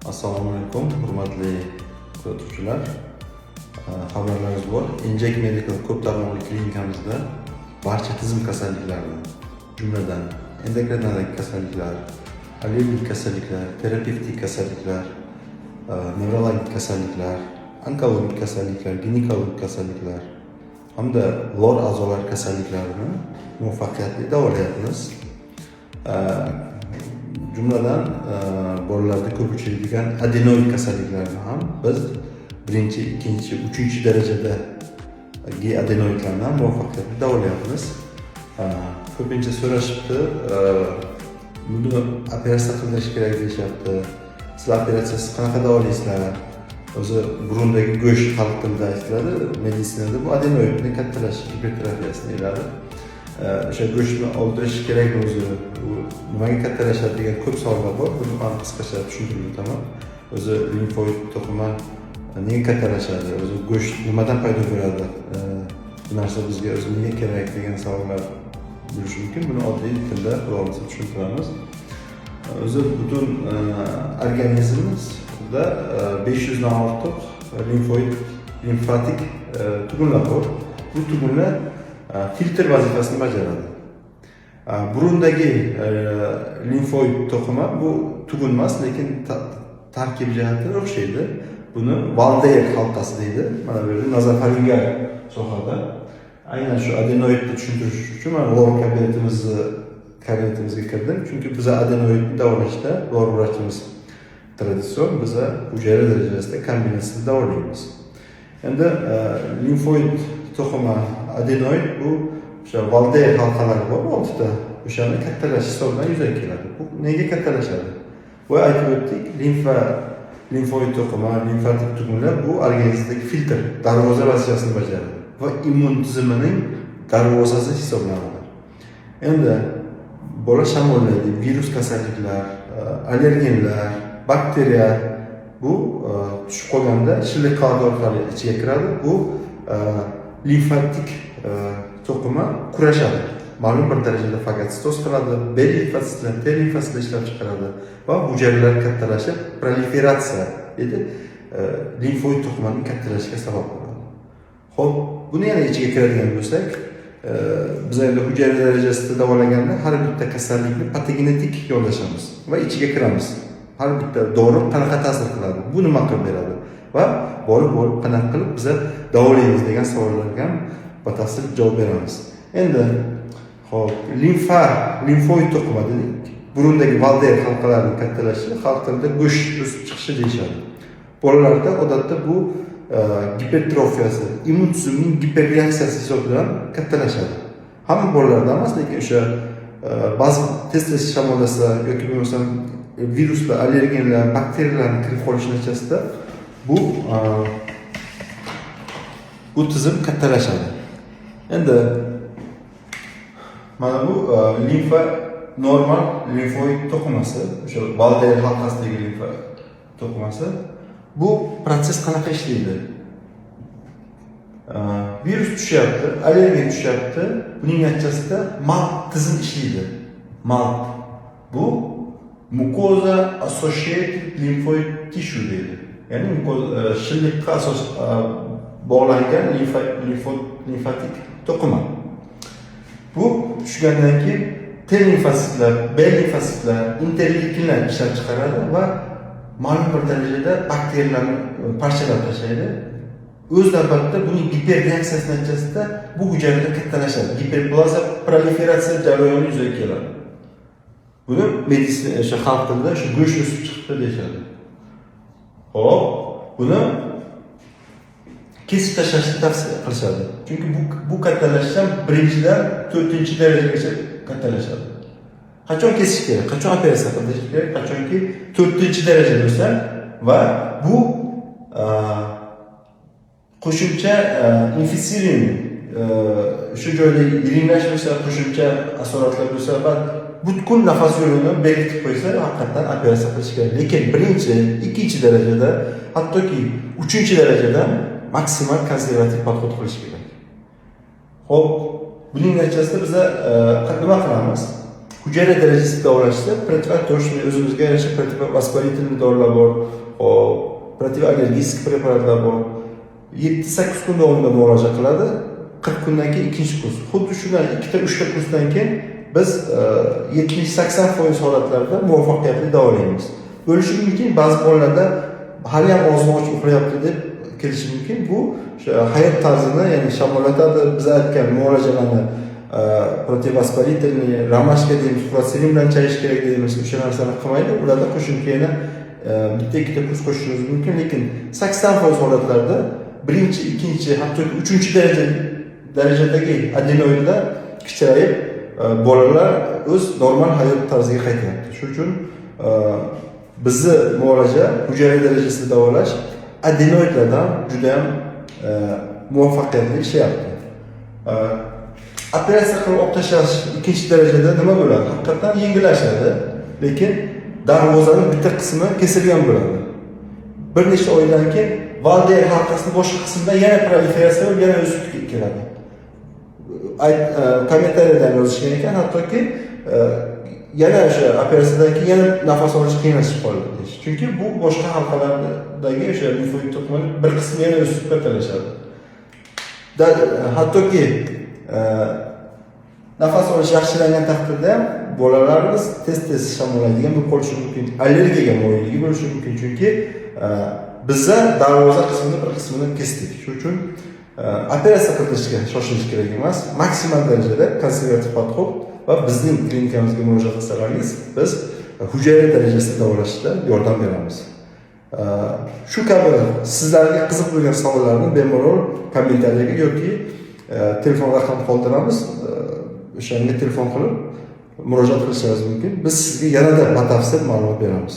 Assalomu alaykum, hurmatli kuzatuvchilar. Xabarlarimiz bor. Inject Medical ko'p tarmoqli klinikamizda barcha tizim kasalliklaridan, jumladan endokrinologik kasalliklar, allergik kasalliklar, terapevtik kasalliklar, nevrologik kasalliklar, onkologik kasalliklar, ginekologik kasalliklar hamda lor a'zolar kasalliklarini muvaffaqiyatli davolayapmiz. Jumladan bolalarda ko'p uchraydigan adenoid kasalliklarni ham biz birinchi, ikkinchi, uchinchi darajadagi adenoidlarni muvaffaqiyatli davolayapmiz. Ko'pincha so'rashibdi, buni operatsiya qildirish kerak deyishyapti. Sizlar operatsiyasiz qanaqa davolaysizlar? O'zi burundagi go'sht xalq tilida aytiladi, meditsinada bu adenoidni kattalash gipertrofiyasini deyiladi. O'sha go'shtni oldirish kerakmi o'zi? Nimaga kattalashadi degan ko'p savollar bor. Buni ham qisqacha tushuntirib o'taman. O'zi limfoid to'qima nega kattalashadi? O'zi go'sht nimadan paydo bo'ladi? Bu narsa bizga o'zi nega kerak degan savollar bo'lishi mumkin. Buni oddiy tilda xulosa tushuntiramiz. O'zi butun organizmimizda 500 dan ortiq limfatik tugunlar bor. Bu tugunlar filtr vazifasini bajaradi. Burundagi limfoid to'qima bu tugun emas, lekin tarkib jihatidan o'xshaydi. Buni Valdeir halqasi deydi. Mana bu yerda nazofaringal sohada. Aynan shu adenoidni tushuntirish uchun men lor kabinetimizga kirdim. Chunki biz adenoidni davolashda lor vrachimiz traditsion biz hujayra darajasida kombinatsiyada davolaymiz. Endi limfoid to'qima adenoid bu o'sha Valdeir halqalari bor, 6 ta. O'shani kattalash hisobidan yuzaga keladi. Bu nega kattalashadi? Bu aytib o'tdik, limfoid to'qima, limfatik tugunlar bu organizmdagi filtr, darvoza vazifasini bajaradi va immun tizimining darvozasi hisoblanadi. Endi bola shamollaydi, virus kasalliklar, allergenlar, bakteriya bu tushib qolganda shillik qavdi orqali ichiga kiradi. Bu limfatik to'qima kurashadi. Ma'lum bir darajada fagositoz qiladi, B limfositlar, T limfositlar ishlab chiqaradi va hujayralar kattalashib, proliferatsiya deydi, limfoid to'qimaning kattalashiga sabab bo'ladi. Xo'p, buni yana ichiga kiradigan bo'lsak, biz endi hujayra darajasida davolaganda har bitta kasallikni patogenetik yo'llashamiz va ichiga kiramiz. Har bitta dori qanaqa ta'sir qiladi, bu nima qilib beradi va bo'lib qanaqa qilib biz davolaymiz degan savollarga ham batafsil javob beramiz. Endi xo'p, limfoid to'qima dedik. Burundagi Valdeir halqalarining kattalashi, xalq tilida go'sht o'sib chiqishi deyishadi. Bolalarda odatda bu gipertrofiyasi, immun tizimining giperreaksiyasi hisobidan kattalashadi. Hamma bolalarda emas, lekin o'sha ba'zi tez shamollasa yoki bo'lmasa viruslar, allergenlar, bakteriyalarning kirib qolishi natijasida bu tizim kattalashadi. Endi mana bu normal limfoid to'qimasi, o'sha Valdeir halqasidagi limfa to'qimasi. Bu proses qanaqa ishlaydi? Virus tushyapti, allergiya tushyapti. Buning natijasida MALT tizim ishlaydi. MALT bu mucosa associated lymphoid tissue deydi. Ya'ni shilliqqa asos bog'langan limfatik to'qima. Bu tushgandan keyin T limfositlar, B limfositlar, interleykinlar ishlab chiqaradi va ma'lum bir darajada bakteriyalarni parchalab tashlaydi. O'z navbatida buning giperreaksiyasi natijasida bu hujayralar kattalashadi. Giperplaziya proliferatsiya jarayoni yuzaga keladi. Buni meditsina o'sha xalq tilida shu go'sht o'sib chiqdi deyishadi. Xo'p, buni kesib tashlashni tavsiya qilishadi. Chunki bu kattalashdan 1-dan 4-darajagacha kattalashadi. Qachon kesish kerak? Qachon operatsiya qilish kerak? Qachonki 4-daraja bo'lsa va bu qo'shimcha infeksiyon shu joyda yiringlash bo'lsa, qo'shimcha asoratlar bo'lsa va butkul nafas yo'lini bekitib qo'ysa, haqiqatan operatsiya qilish kerak. Lekin 1-ikkinchi darajada, hattoki 3-darajada maksimal konservativ podxod qilish kerak. Xo'p, buning natijasida biz nima qilamiz? hujayra darajasida davolashda protivtoshniy o'zimizga yarasha protivvоспалительный dorilar bor, protivallergik preparatlar bor. 7-8 kun davomida muolaja qiladi. 40 kundan keyin ikkinchi kurs. Xuddi shundan 2-3 kursdan keyin biz 70-80% holatlarda muvaffaqiyatli davolaymiz. Bo'lishi mumkin, ba'zi bolalarda hali ham og'zini ochib uxlayapti deb kelishi mumkin. Bu hayot tarzini, ya'ni shamollatadi. Biz aytgan muolajalarni protivvоспалительный, ramashka deymiz, furotserin bilan chayish kerak deymiz. O'sha narsani qilmaydi. Ularda qo'shimcha yana bitta-ikkita kurs qo'shishingiz mumkin, lekin 80% holatlarda birinchi, ikkinchi, hatto 3-chi darajadagi adenoidlar kichrayib, bolalar o'z normal hayot tarziga qaytyapti. Shuning uchun bizni muolaja hujayra darajasida davolash adenoidlardan juda ham muvaffaqiyatli ishlayapti. Operatsiya qilib olib tashlash ikkinchi darajada nima bo'ladi? Haqiqatan yengillashadi, lekin darvozaning bitta qismi kesilgan bo'ladi. Bir necha oydan keyin valder halqasining boshqa qismida yana proliferatsiya bo'lib, yana o'sib keladi. Kommentariyada yozishgan ekan, hattoki yana o'sha operatsiyadan keyin yana nafas olish qiyinlashib qoladi deyish. Chunki bu boshqa halqalardagi o'sha limfoid to'qimaning bir qismi yana o'sib kattalashadi. Hattoki nafas olish yaxshilangan taqdirda ham bolalarimiz tez shamollaydigan bo'lib qolishi mumkin. Allergiyaga moyilligi bo'lishi mumkin, chunki bizda darvoza qismini bir qismini kesdik. Shuning uchun operatsiya qilishga shoshilish kerak emas. Maksimal darajada konservativ podxod va bizning klinikamizga murojaat qilsangiz, biz hujayra darajasida davolashda yordam beramiz. Shu kabi sizlarga qiziq bo'lgan savollarni bemalol kommentariyaga yoki telefon raqamini qoldiramiz. O'shanga telefon qilib murojaat qilishingiz mumkin. Biz sizga yanada batafsil ma'lumot beramiz.